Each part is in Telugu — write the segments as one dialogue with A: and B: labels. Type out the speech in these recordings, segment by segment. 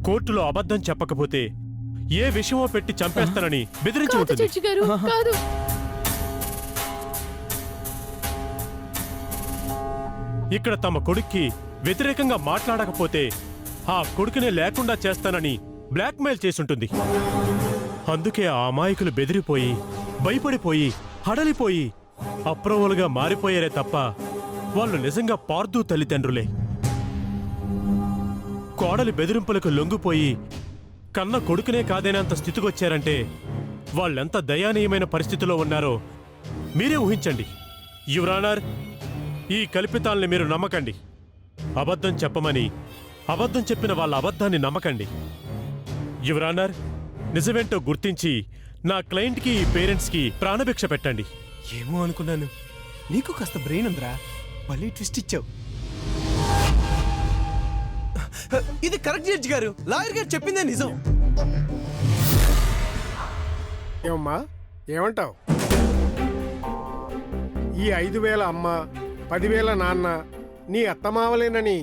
A: కోర్టులో అబద్ధం చెప్పకపోతే ఏ విషయమో పెట్టి చంపేస్తానని బెదిరించి ఉంటుంది. ఇక్కడ తమ కొడుక్కి వ్యతిరేకంగా మాట్లాడకపోతే ఆ కొడుకునే లేకుండా చేస్తానని బ్లాక్మెయిల్ చేసుంటుంది. అందుకే ఆ అమాయకులు బెదిరిపోయి భయపడిపోయి హడలిపోయి అప్రూవల్గా మారిపోయారే తప్ప వాళ్ళు నిజంగా పార్దు తల్లిదండ్రులే. కోడలి బెదిరింపులకు లొంగిపోయి కన్న కొడుకునే కాదేనంత స్థితికొచ్చారంటే వాళ్ళెంత దయానీయమైన పరిస్థితిలో ఉన్నారో మీరే ఊహించండి. యువర్ ఆనర్, ఈ కల్పితాల్ని మీరు నమ్మకండి. అబద్ధం చెప్పమని అబద్ధం చెప్పిన వాళ్ళ అబద్ధాన్ని నమ్మకండి. యువర్ ఆనర్, నిజమేంటో గుర్తించి నా క్లయింట్కి పేరెంట్స్కి ప్రాణభిక్ష పెట్టండి.
B: ఏమో అనుకున్నాను, నీకు కాస్త బ్రెయిన్ ఉందిరా, మళ్ళీ ట్విస్ట్ ఇచ్చావు. ఇది కరెక్ట్ జడ్జి గారు, లాయర్ గారు చెప్పిందే నిజం.
C: ఏమమ్మా, ఏమంటావు? ఈ 5,000 అమ్మ 10,000 నాన్న నీ అత్తమావలేనని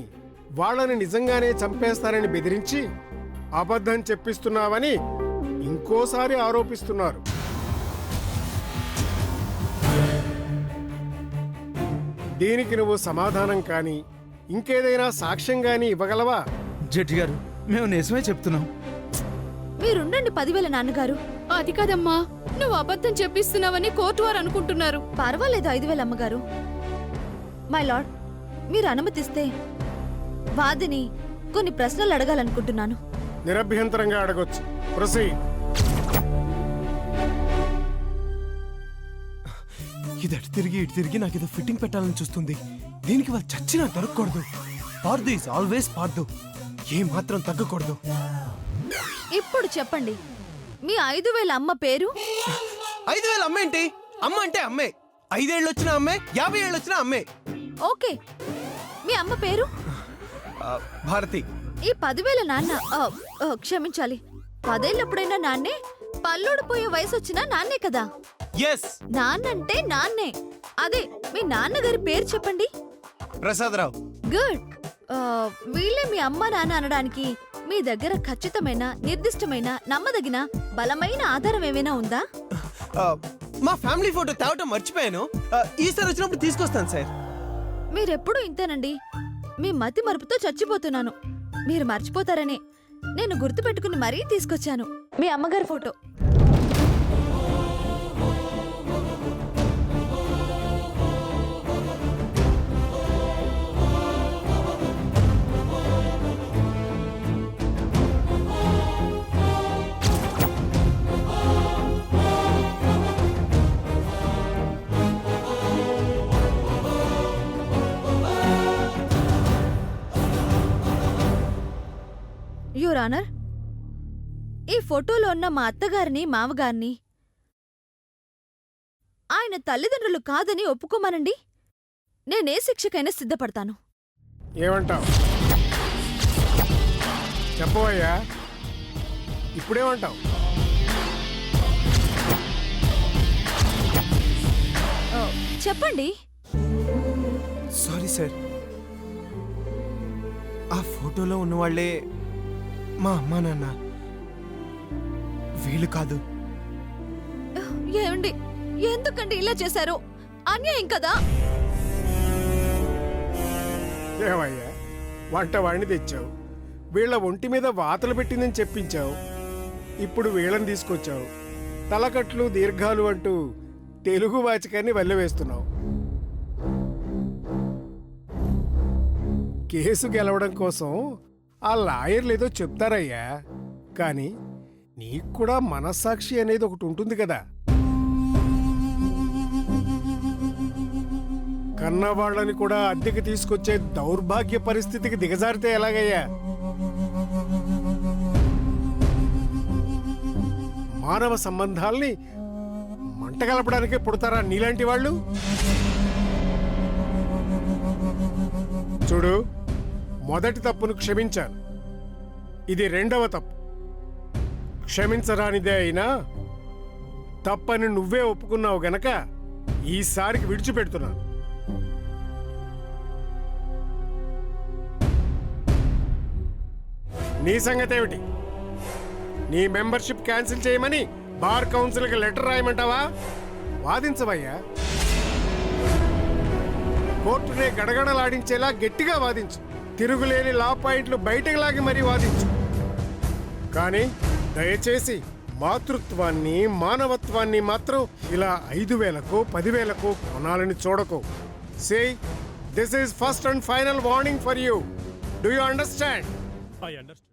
C: వాళ్ళని నిజంగానే చంపేస్తారని బెదిరించి అబద్ధం చెప్పిస్తున్నావని ఇంకోసారి ఆరోపిస్తున్నారు. దీనికి నువ్వు సమాధానం కానీ ఇంకేదైనా సాక్ష్యం కానీ ఇవ్వగలవా?
B: జడ్జి గారు, మేము నిజమే చెప్తున్నాం.
D: మీరుండండి 10,000 నాన్నగారు.
E: అది కాదమ్మా, నువ్వు అబద్ధం చెప్పిస్తున్నావని కోర్టు వారు అనుకుంటున్నారు.
D: పర్వాలేదు 5,000 అమ్మగారు. మై లార్డ్, మీరు అనుమతిస్తే వాదిని కొన్ని ప్రశ్నలు అడగాలనుకుంటున్నాను.
C: నిరభ్యంతరంగా అడగొచ్చు. ప్రొసీడ్.
B: ఇది అటు తిరిగి ఇటు తిరిగి నాకు ఏదో ఫిట్టింగ్ పెట్టాలని చూస్తుంది. దీనికి వాళ్ళు చచ్చినా దొరకకూడదు. పార్దు ఈజ్ ఆల్వేస్ పార్దు, ఏ మాత్రం తగ్గకూడదు.
D: ఇప్పుడు చెప్పండి, మీ 5,000 అమ్మ పేరు?
B: 5,000 అమ్మ ఏంటి? అమ్మ అంటే అమ్మే. 5 ఏళ్ళు వచ్చిన అమ్మే, 50 ఏళ్ళు వచ్చిన అమ్మే.
D: ఓకే, మీ అమ్మ పేరు?
B: భారతి.
D: ఈ 10,000 నాన్న క్షమించాలి, 10 ఏళ్ళప్పుడైనా నాన్నే, పల్లూడిపోయే వయసు వచ్చినా నాన్నే కదా?
B: ఎస్,
D: నాన్నంటే నాన్నే. అదే, మీ నాన్నగారి పేరు చెప్పండి.
B: ప్రసాదరావు.
D: గుడ్. వీళ్ళే మీ అమ్మ నాన్న అనడానికి మీ దగ్గర ఖచ్చితమైన, నిర్దిష్టమైన, నమ్మదగిన, బలమైన ఆధారం ఏమైనా ఉందా?
B: మా ఫ్యామిలీ ఫోటో తేవటం మర్చిపోయాను. ఈసారి వచ్చినప్పుడు తీసుకొస్తాను సార్.
D: మీరెప్పుడు ఇంతేనండి. మీ మతి మరుపుతో చచ్చిపోతున్నాను. మీరు మర్చిపోతారనే నేను గుర్తుపెట్టుకుని మరీ తీసుకొచ్చాను మీ అమ్మగారి ఫోటో. యువర్ ఆనర్, ఈ ఫోటోలో ఉన్న మా అత్తగారిని, మామగారిని ఆయన తల్లిదండ్రులు కాదని ఒప్పుకోమనండి. నేనే శిక్షకైనా సిద్ధపడతాను.
C: ఏమంటావు? చెప్పవయ్యా, ఇప్పుడేమంటావు?
D: చెప్పండి.
B: సారీ సార్, ఆ ఫోటోలో ఉన్నవాళ్లే మా అమ్మా నాన్న, వీళ్ళు కాదు.
D: ఏమండి, ఎందుకండి ఇలా చేశారు? అన్యాయం కదా?
C: ఏమయ్యా, వంట వాడిని తెచ్చావు, వీళ్ళ ఒంటి మీద వాతలు పెట్టిందని చెప్పించావు, ఇప్పుడు వీళ్ళని తీసుకొచ్చావు, తలకట్లు దీర్ఘాలు అంటూ తెలుగు వాచకాన్ని వల్లెవేస్తున్నావు. కేసు గెలవడం కోసం ఆ లాయర్లు ఏదో చెప్తారయ్యా, కానీ నీకు కూడా మనస్సాక్షి అనేది ఒకటి ఉంటుంది కదా. కన్నవాళ్ళని కూడా అద్దెకి తీసుకొచ్చే దౌర్భాగ్య పరిస్థితికి దిగజారితే ఎలాగయ్యా? మానవ సంబంధాల్ని మంటగలపడానికే పుడతారా నీలాంటి వాళ్ళు? చూడు, మొదటి తప్పును క్షమించాను, ఇది రెండవ తప్పు. క్షమించరానిదే అయినా తప్పని నువ్వే ఒప్పుకున్నావు గనక ఈసారికి విడిచిపెడుతున్నాను. నీ సంగతి ఏమిటి? నీ మెంబర్షిప్ క్యాన్సిల్ చేయమని బార్ కౌన్సిల్కి లెటర్ రాయమంటావా? వాదించవయ్యా. కోర్టునే గడగడలాడించేలా గట్టిగా వాదించు. తిరుగులేని లా పాయింట్లు బయటకు లాగి మరీ వాదించు. కానీ దయచేసి మాతృత్వాన్ని మానవత్వాన్ని మాత్రం ఇలా 5,000కో 10,000కో కొనాలని చూడకు. Say this is first and final warning for you. Do you understand?
A: I understand.